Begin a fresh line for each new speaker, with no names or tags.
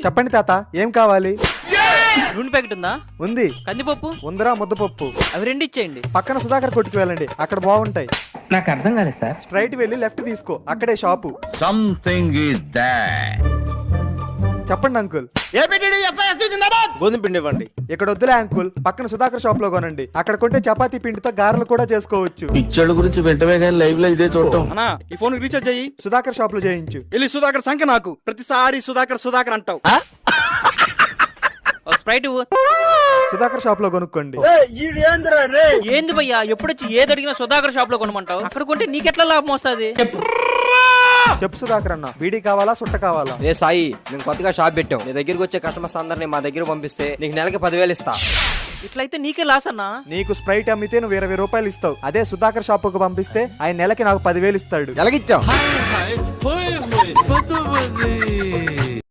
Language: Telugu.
చెప్పండి తాత, ఏం కావాలి?
నూనె ప్యాకెట్ ఉందా?
ఉంది.
కందిపప్పు
ఉందరా ముద్దపప్పు?
అవి రెండు ఇచ్చేయండి.
పక్కన సుధాకర్ కొట్టుకు వెళ్ళండి, అక్కడ బాగుంటాయి.
నాకు అర్థం కాలేదు సార్.
స్ట్రైట్ వెళ్ళి లెఫ్ట్ తీసుకో, అక్కడే షాపు.
Something is that.
చెప్పండి అంకుల్.
గోధుమ పిండి ఇవ్వండి.
ఇక్కడ వద్దులే అంకుల్, పక్కన సుధాకర్ షాప్ లో కొనండి. అక్కడ కొంటే చపాతీ పిండితో గారెలు కూడా చేసుకోవచ్చు.
పిక్చర్ల గురించి వెంటనే కానీ లైవ్ లో ఇదే చూడటం.
అన్నా ఈ ఫోన్ రీఛార్జ్ అయ్యి
సుధాకర్ షాప్ లో చేయించు.
వెళ్ళి సుధాకర్ సంఖ్య నాకు ప్రతిసారి సుధాకర్ అంటావు.
ఒక స్ప్రైట్ ఇవ్వు.
సుధాకర్ షాప్ లో కొనుక్కోండి.
ఏంది భయ్యా, ఎప్పుడొచ్చి ఏది అడిగినా సుధాకర్ షాప్ లో కొనమంటావు? అక్కడ కొంటే నీకెట్లా లాభం వస్తుంది?
చెప్పు సుధాకర్ అన్న, బీడీ కావాలా సుట్ట కావాలా?
రే సాయి, మేము కొత్తగా షాప్ పెట్టాం. నీ దగ్గరికి వచ్చే కస్టమర్స్ అందరినీ మా దగ్గర పంపిస్తే నీకు నెలకి 10,000 ఇస్తా.
ఇట్లయితే నీకే లాస్ అన్నా.
నీకు స్ప్రైట్ అమ్మితే నువ్వు 20 రూపాయలు ఇస్తావు. అదే సుధాకర్ షాప్ కు పంపిస్తే ఆయన నెలకి నాకు 10,000 ఇస్తాడు.
ఎలాగిచ్చాం?